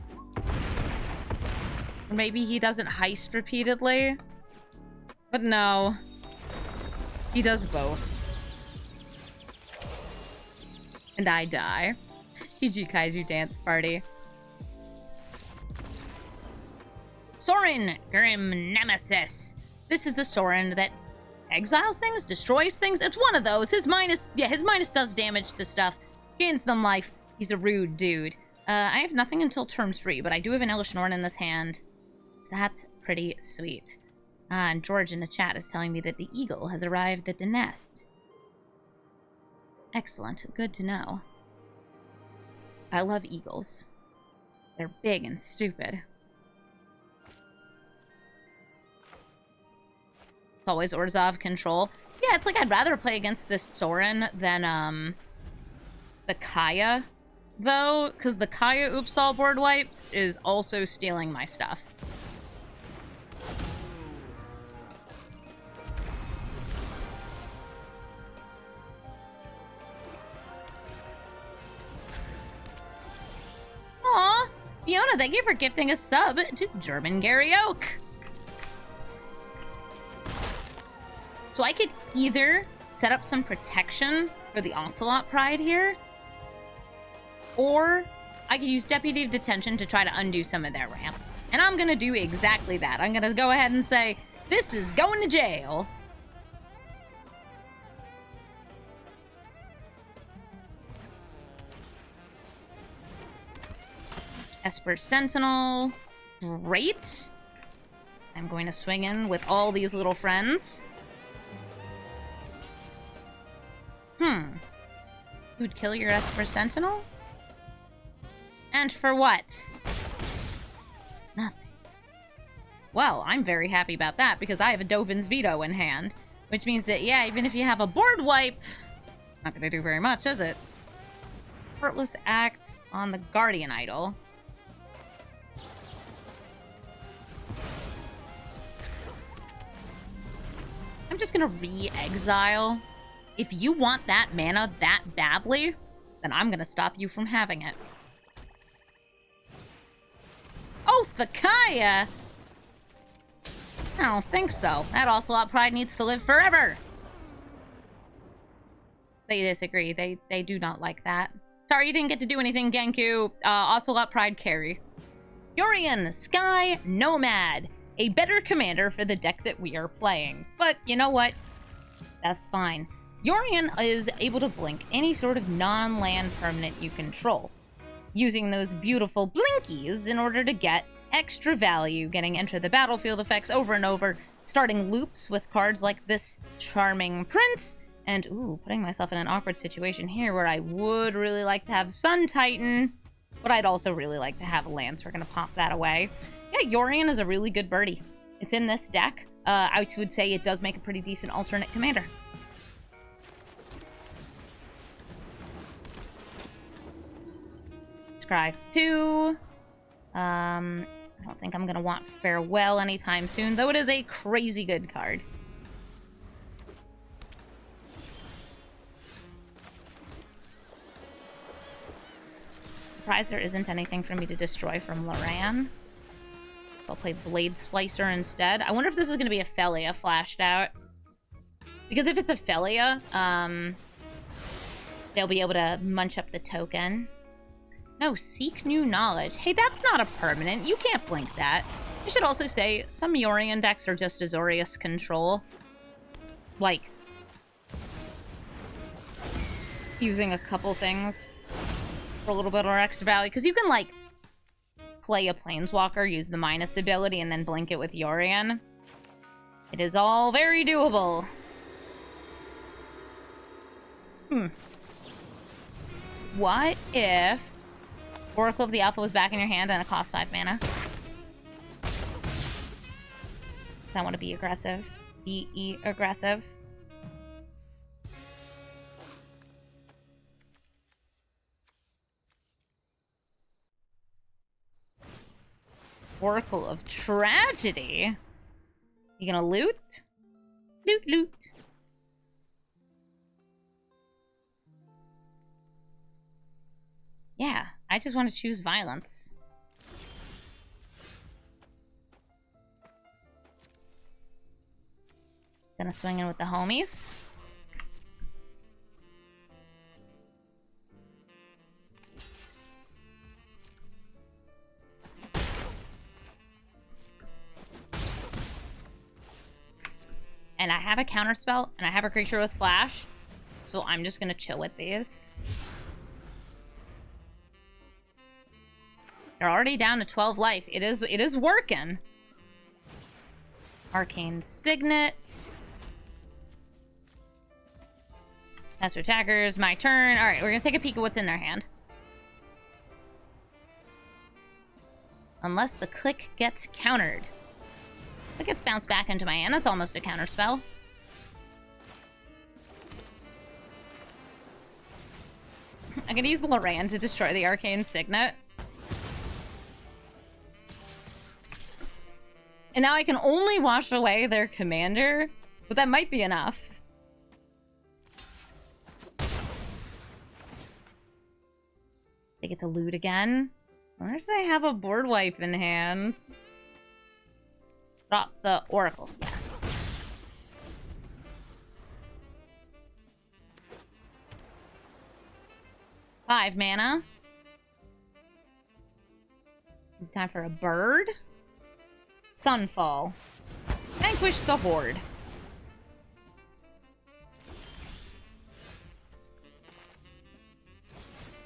Or maybe he doesn't heist repeatedly. But no. He does both. And I die. GG Kaiju Dance Party. Sauron, Grim Nemesis. This is the Sauron that exiles things, destroys things. It's one of those. His minus does damage to stuff. Gains them life. He's a rude dude. I have nothing until turn 3, but I do have an Elish Norn in this hand. So that's pretty sweet. And George in the chat is telling me that the eagle has arrived at the nest. Excellent. Good to know. I love eagles. They're big and stupid. It's always Orzhov control. Yeah, it's like I'd rather play against this Sauron than the Kaya, though, because the Kaya Oops All board wipes is also stealing my stuff. Aw, Fiona, thank you for gifting a sub to German Gary Oak. So I could either set up some protection for the Ocelot Pride here, or I could use Deputy of Detention to try to undo some of their ramp. And I'm gonna do exactly that. I'm gonna go ahead and say, this is going to jail. Esper Sentinel. Great. I'm going to swing in with all these little friends. Who'd kill your Esper Sentinel? And for what? Nothing. Well, I'm very happy about that because I have a Dovin's Veto in hand. Which means that, yeah, even if you have a board wipe, not gonna do very much, is it? Heartless Act on the Guardian Idol. I'm just gonna re-exile. If you want that mana that badly, then I'm gonna stop you from having it. Oh, Thakaya! I don't think so. That Ocelot Pride needs to live forever! They disagree. They do not like that. Sorry you didn't get to do anything, Genku. Ocelot Pride carry. Yorian, Sky Nomad. A better commander for the deck that we are playing. But you know what? That's fine. Yorian is able to blink any sort of non-land permanent you control, using those beautiful blinkies in order to get extra value, getting Enter the Battlefield effects over and over, starting loops with cards like this Charming Prince, and, ooh, putting myself in an awkward situation here where I would really like to have Sun Titan, but I'd also really like to have a land, so we're gonna pop that away. Yeah, Yorian is a really good birdie. It's in this deck. I would say it does make a pretty decent alternate commander. Scry 2. I don't think I'm gonna want Farewell anytime soon, though it is a crazy good card. Surprised there isn't anything for me to destroy from Loran. I'll play Blade Splicer instead. I wonder if this is gonna be a Felia flashed out. Because if it's a Felia, they'll be able to munch up the token. No, Seek New Knowledge. Hey, that's not a permanent. You can't blink that. I should also say, some Yorian decks are just Azorius control. Like, using a couple things for a little bit more extra value. Because you can, like, play a Planeswalker, use the minus ability, and then blink it with Yorion. It is all very doable. What if Oracle of the Alpha was back in your hand and it cost 5 mana? Because I want to be aggressive. Be aggressive. Oracle of Tragedy? You gonna loot? Loot, loot. Yeah, I just want to choose violence. Gonna swing in with the homies. And I have a counterspell, and I have a creature with flash, so I'm just gonna chill with these. They're already down to 12 life. It is working. Arcane Signet. Master Attackers, my turn. Alright, we're gonna take a peek at what's in their hand. Unless the click gets countered. It gets bounced back into my hand. That's almost a counterspell. I'm gonna use Loran to destroy the Arcane Signet. And now I can only wash away their commander, but that might be enough. They get to loot again. I wonder if they have a board wipe in hand. Drop the Oracle. Yeah. Five mana. It's time for a bird. Sunfall. Vanquish the Horde.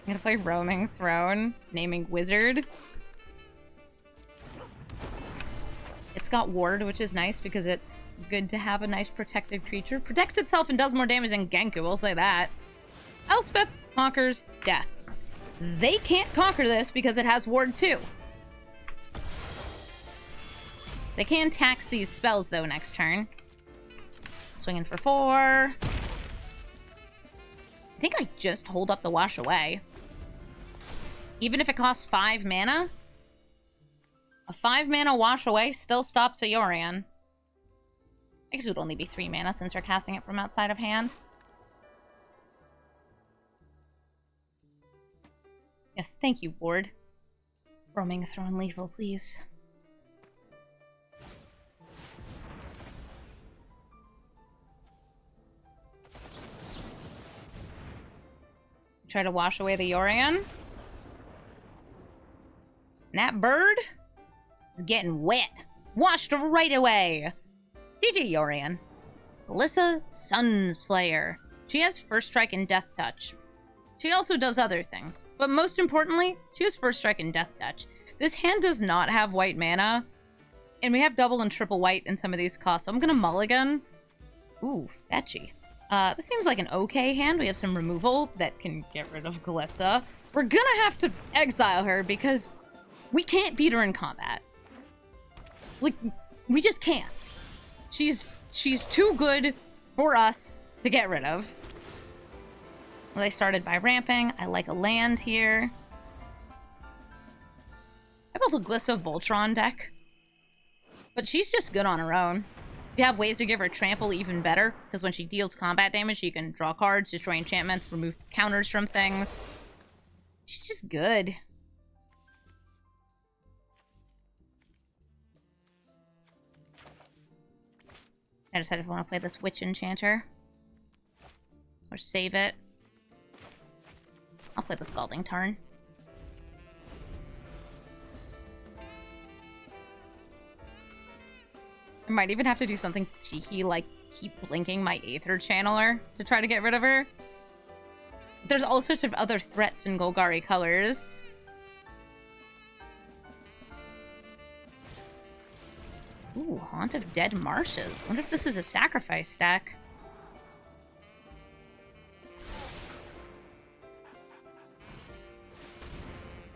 I'm gonna play Roaming Throne, naming Wizard. It's got Ward, which is nice because it's good to have a nice protected creature. Protects itself and does more damage than Genku, we'll say that. Elspeth conquers death. They can't conquer this because it has Ward too. They can tax these spells, though, next turn. Swinging for 4. I think I just hold up the Wash Away. Even if it costs 5 mana, a 5 mana Wash Away still stops a Yorion. I guess it would only be 3 mana since we're casting it from outside of hand. Yes, thank you, Ward. Roaming Throne lethal, please. Try to wash away the Yorion. And that bird is getting wet. Washed right away. GG, Yorion. Gissa Sunslayer. She has First Strike and Death Touch. She also does other things. But most importantly, she has First Strike and Death Touch. This hand does not have white mana. And we have double and triple white in some of these costs. So I'm gonna mulligan. Ooh, fetchy. This seems like an okay hand. We have some removal that can get rid of Gissa. We're gonna have to exile her because we can't beat her in combat. Like, we just can't. She's too good for us to get rid of. Well, they started by ramping. I like a land here. I built a Gissa Voltron deck. But she's just good on her own. If you have ways to give her trample, even better, because when she deals combat damage, she can draw cards, destroy enchantments, remove counters from things. She's just good. I decided if I want to play this Witch Enchanter. Or save it. I'll play the Scalding Tarn. I might even have to do something cheeky, like keep blinking my Aether Channeler to try to get rid of her. There's all sorts of other threats in Golgari colors. Ooh, Haunt of Dead Marshes. I wonder if this is a sacrifice deck.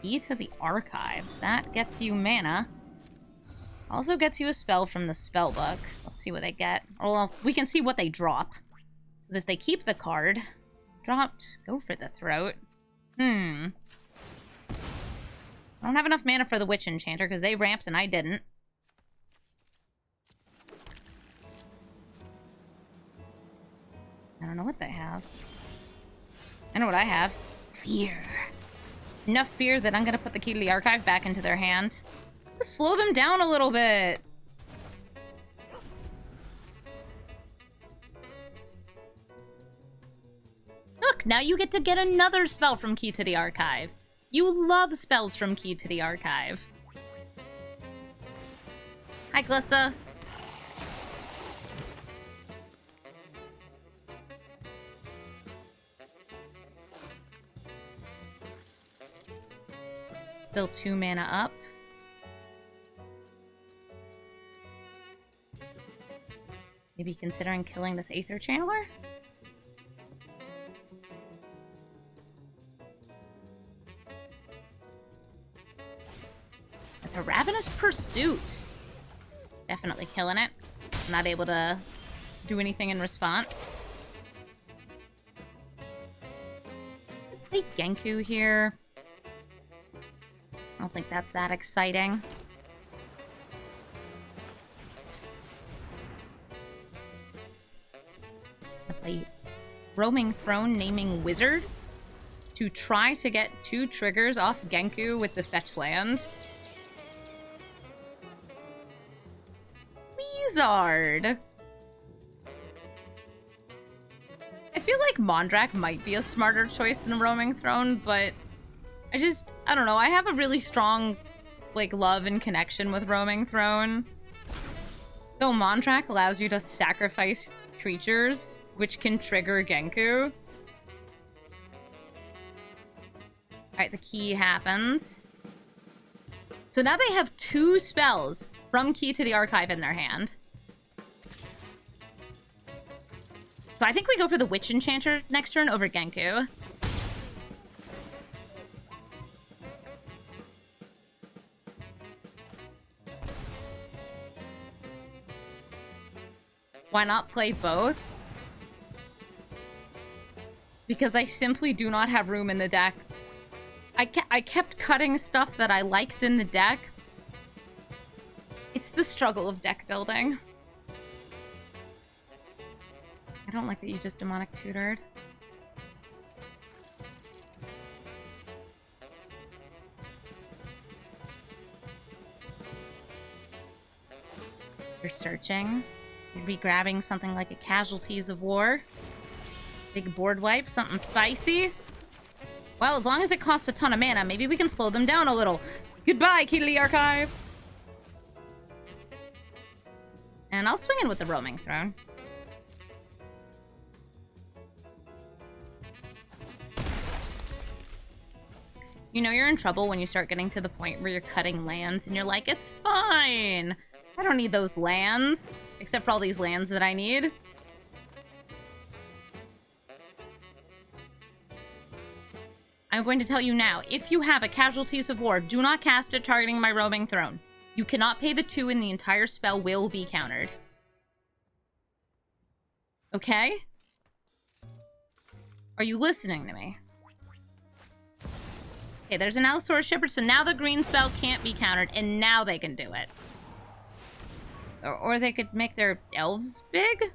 Key to the Archives. That gets you mana. Also gets you a spell from the spellbook. Let's see what they get. Well, we can see what they drop. Because if they keep the card... Dropped. Go for the throat. I don't have enough mana for the Witch Enchanter because they ramped and I didn't. I don't know what they have. I know what I have. Fear. Enough fear that I'm going to put the Key to the Archive back into their hand. Just slow them down a little bit. Look, now you get to get another spell from Key to the Archive. You love spells from Key to the Archive. Hi, Gissa. Still 2 mana up. Maybe considering killing this Aether Channeler? That's a Ravenous Pursuit. Definitely killing it. Not able to do anything in response. Play Genku here. I don't think that's that exciting. I play Roaming Throne, Naming Wizard to try to get 2 triggers off Genku with the fetch land. Wizard! I feel like Mondrak might be a smarter choice than Roaming Throne, but I don't know, I have a really strong, like, love and connection with Roaming Throne. Though Mondrak allows you to sacrifice creatures, which can trigger Genku. Alright, the key happens. So now they have 2 spells from Key to the Archive in their hand. So I think we go for the Witch Enchanter next turn over Genku. Why not play both? Because I simply do not have room in the deck. I kept cutting stuff that I liked in the deck. It's the struggle of deck building. I don't like that you just demonic tutored. You're searching. You'd be grabbing something like a Casualties of War. Big board wipe, something spicy. Well, as long as it costs a ton of mana, maybe we can slow them down a little. Goodbye, Key to the Archive! And I'll swing in with the Roaming Throne. You know you're in trouble when you start getting to the point where you're cutting lands and you're like, it's fine! I don't need those lands, except for all these lands that I need. I'm going to tell you now, if you have a Casualties of War, do not cast it targeting my Roaming Throne. You cannot pay the 2 and the entire spell will be countered. Okay? Are you listening to me? Okay, there's an Allosaurus Shepherd, so now the green spell can't be countered, and now they can do it. Or they could make their elves big?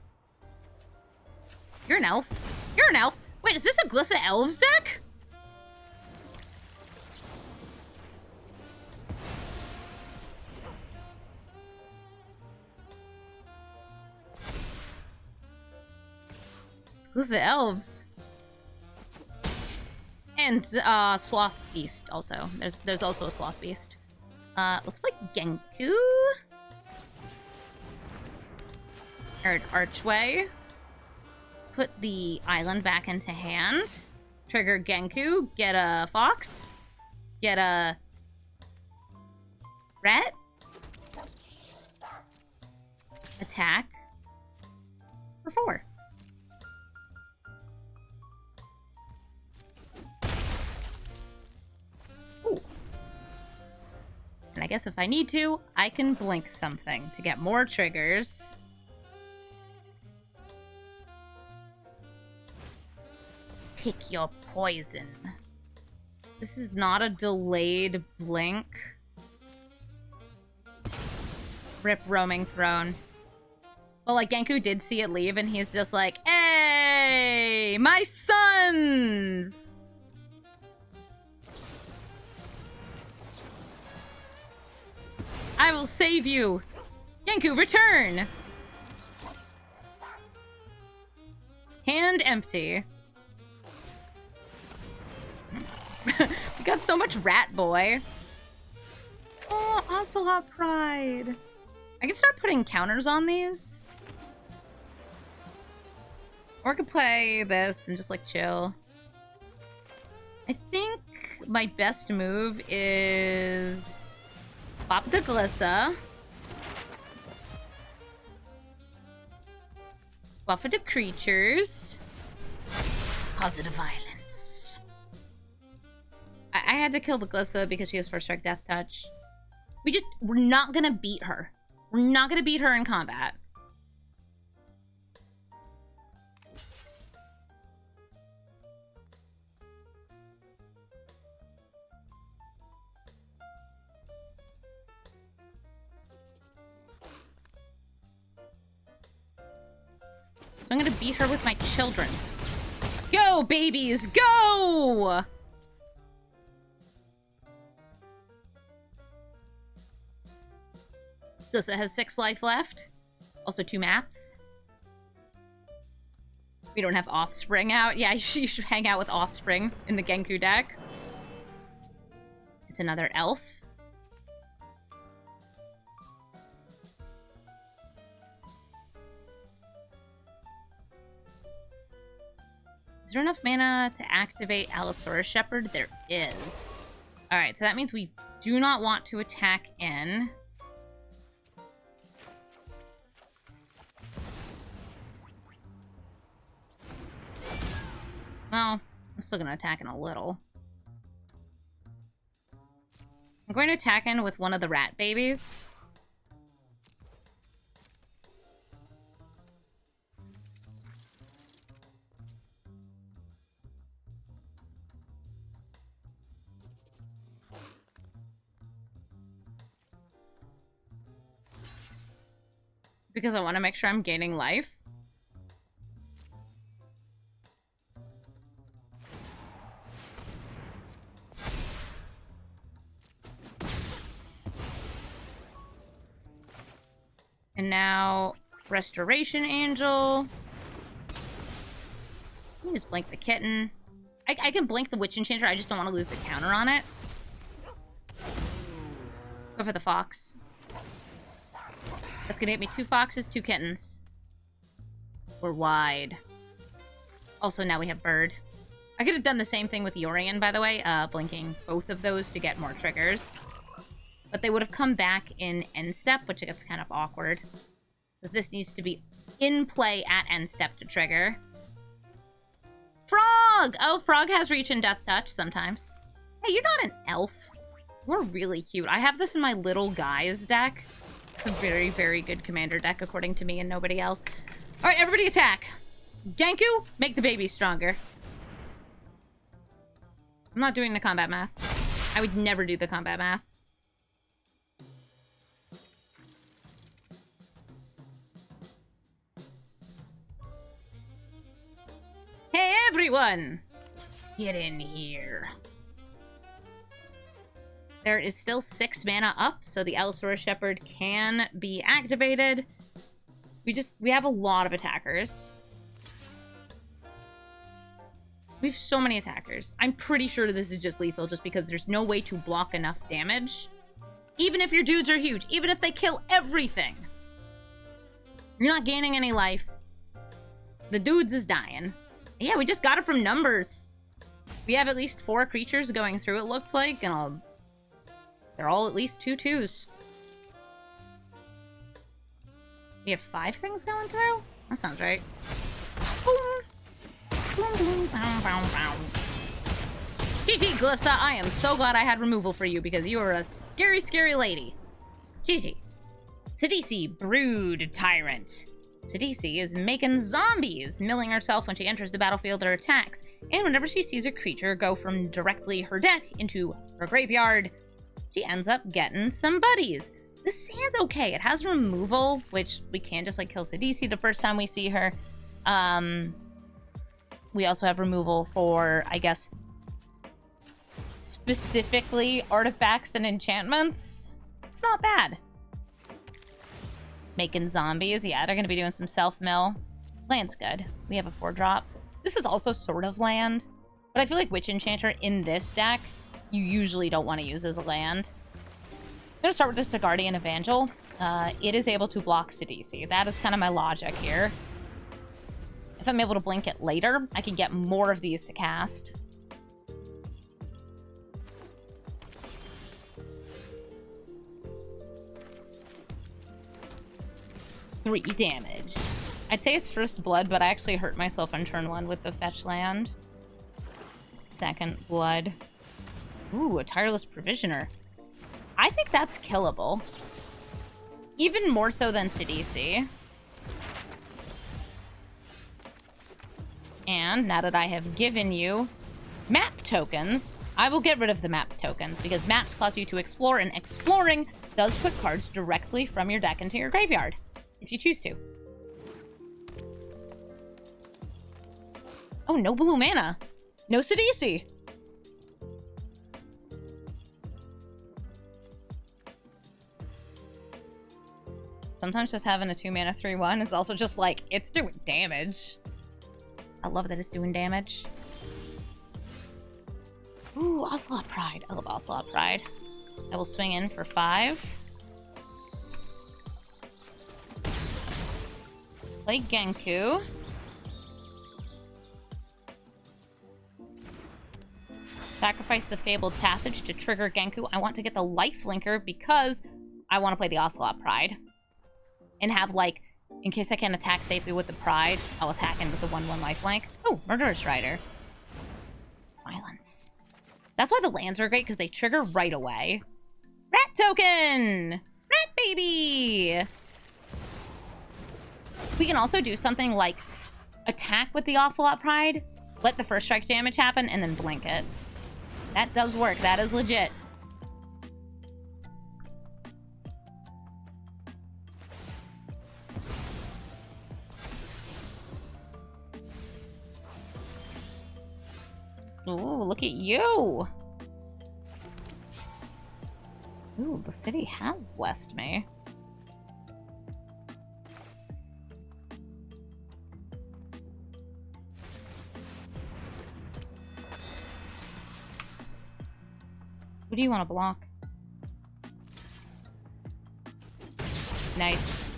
You're an elf. You're an elf. Wait, is this a Gissa Elves deck? Gissa Elves. And Sloth Beast also. There's also a Sloth Beast. Let's play Genku. Archway. Put the island back into hand. Trigger Genku. Get a fox. Get a rat. attack for 4. Ooh. And I guess if I need to, I can blink something to get more triggers. Pick your poison. This is not a delayed blink. Rip Roaming Throne. Well, like, Genku did see it leave, and he's just like, hey, my sons! I will save you! Genku, return! Hand empty. We got so much Rat Boy. Oh, Ocelot Pride. I can start putting counters on these. Or I could play this and just, like, chill. I think my best move is pop the Gissa. Buff it to creatures. Positive violence. I had to kill the Gissa because she has First Strike Death Touch. We're not gonna beat her. We're not gonna beat her in combat. So I'm gonna beat her with my children. Go, babies, go! Gissa has 6 life left. Also 2 maps. We don't have Offspring out. Yeah, you should hang out with Offspring in the Genku deck. It's another elf. Is there enough mana to activate Allosaurus Shepherd? There is. Alright, so that means we do not want to attack in. Well, I'm still going to attack in a little. I'm going to attack in with one of the rat babies. Because I want to make sure I'm gaining life. And now, Restoration Angel. Let me just blink the kitten. I can blink the Witch Enchanter, I just don't want to lose the counter on it. Go for the fox. That's gonna get me 2 foxes, 2 kittens. We're wide. Also, now we have bird. I could have done the same thing with Yorion, by the way, blinking both of those to get more triggers. But they would have come back in end step, which gets kind of awkward. Because this needs to be in play at end step to trigger. Frog! Oh, Frog has reach and death touch sometimes. Hey, you're not an elf. You're really cute. I have this in my little guys deck. It's a very, very good commander deck, according to me and nobody else. Alright, everybody attack. Genku, make the baby stronger. I'm not doing the combat math. I would never do the combat math. Hey, everyone! Get in here. There is still 6 mana up, so the Allosaurus Shepherd can be activated. We have a lot of attackers. We have so many attackers. I'm pretty sure this is just lethal, just because there's no way to block enough damage. Even if your dudes are huge, even if they kill everything. You're not gaining any life. The dudes is dying. Yeah, we just got it from numbers. We have at least 4 creatures going through, it looks like, and they're all at least 2/2s. We have 5 things going through? That sounds right. Boom! Boom, boom, bow, bow, bow. GG, Gissa, I am so glad I had removal for you because you are a scary, scary lady. GG. Sidisi, Brood Tyrant. Sidisi is making zombies, milling herself when she enters the battlefield or attacks, and whenever she sees a creature go from directly her deck into her graveyard, she ends up getting some buddies. This hand's okay. It has removal, which we can just like kill Sidisi the first time we see her. We also have removal for, I guess, specifically artifacts and enchantments. It's not bad. Making zombies. Yeah, they're going to be doing some self-mill. Land's good. We have a 4-drop. This is also sort of land, but I feel like Witch Enchanter in this deck, you usually don't want to use as a land. I'm going to start with just a Guardian Evangel. It is able to block Sidisi. That is kind of my logic here. If I'm able to blink it later, I can get more of these to cast. Three damage. I'd say it's first blood, but I actually hurt myself on turn 1 with the fetch land. Second blood. Ooh, a Tireless Provisioner. I think that's killable. Even more so than Sidisi. And now that I have given you map tokens, I will get rid of the map tokens because maps cause you to explore, and exploring does put cards directly from your deck into your graveyard, if you choose to. Oh, no blue mana. No Sidisi. Sometimes just having a 2-mana 3/1 is also just like, it's doing damage. I love that it's doing damage. Ooh, Ocelot Pride. I love Ocelot Pride. I will swing in for 5. Play Genku. Sacrifice the Fabled Passage to trigger Genku. I want to get the Lifelinker because I want to play the Ocelot Pride. And have, like, in case I can't attack safely with the Pride, I'll attack in with the 1/1 lifelink. Oh, Murderous Rider. Violence. That's why the lands are great, because they trigger right away. Rat token! Rat baby! We can also do something like attack with the Ocelot Pride, let the first strike damage happen, and then blink it. That does work. That is legit. Ooh, look at you! Ooh, the city has blessed me. Who do you want to block? Nice.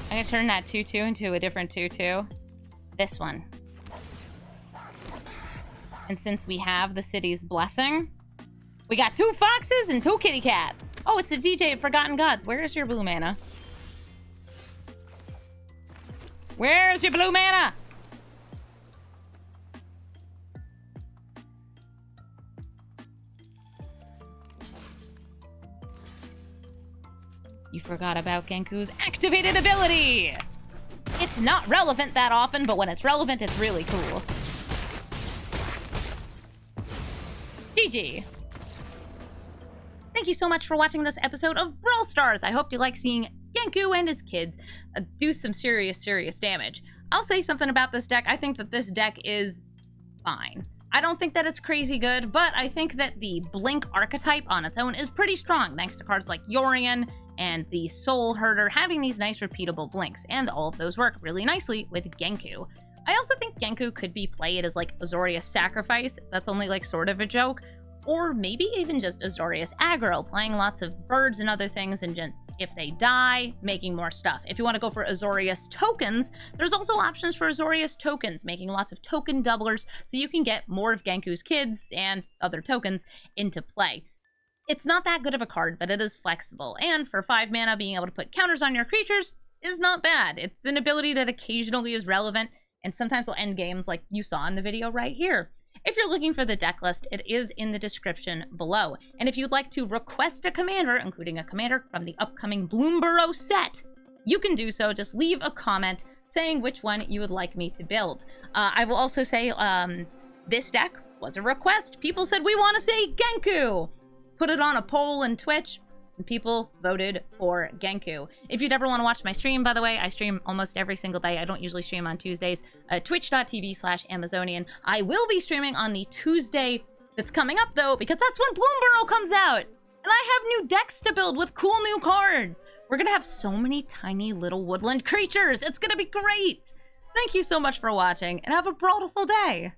I'm gonna turn that 2/2 into a different 2/2. This one. And since we have the city's blessing, we got 2 foxes and 2 kitty cats. Oh, it's the DJ of Forgotten Gods. Where's your blue mana? Where's your blue mana? You forgot about Genku's activated ability! It's not relevant that often, but when it's relevant, it's really cool. GG. Thank you so much for watching this episode of Brawl Stars. I hope you like seeing Genku and his kids do some serious damage. I'll say something about this deck. I think that this deck is fine. I don't think that it's crazy good, but I think that the Blink archetype on its own is pretty strong, thanks to cards like Yorion and the Soul Herder having these nice repeatable blinks, and all of those work really nicely with Genku. I also think Genku could be played as like Azorius Sacrifice. That's only like sort of a joke. Or maybe even just Azorius Aggro, playing lots of birds and other things, and if they die, making more stuff. If you want to go for Azorius tokens, there's also options for Azorius tokens, making lots of token doublers so you can get more of Genku's kids and other tokens into play. It's not that good of a card, but it is flexible. And for 5 mana, being able to put counters on your creatures, is not bad. It's an ability that occasionally is relevant, and sometimes will end games like you saw in the video right here. If you're looking for the deck list, it is in the description below. And if you'd like to request a commander, including a commander from the upcoming Bloomborough set, you can do so. Just leave a comment saying which one you would like me to build. I will also say this deck was a request. People said, we want to say Genku. Put it on a poll in Twitch, and people voted for Genku. If you'd ever want to watch my stream, by the way, I stream almost every single day. I don't usually stream on Tuesdays. Twitch.tv/Amazonian. I will be streaming on the Tuesday that's coming up, though, because that's when Bloomborough comes out. And I have new decks to build with cool new cards. We're going to have so many tiny little woodland creatures. It's going to be great. Thank you so much for watching, and have a brawlful day.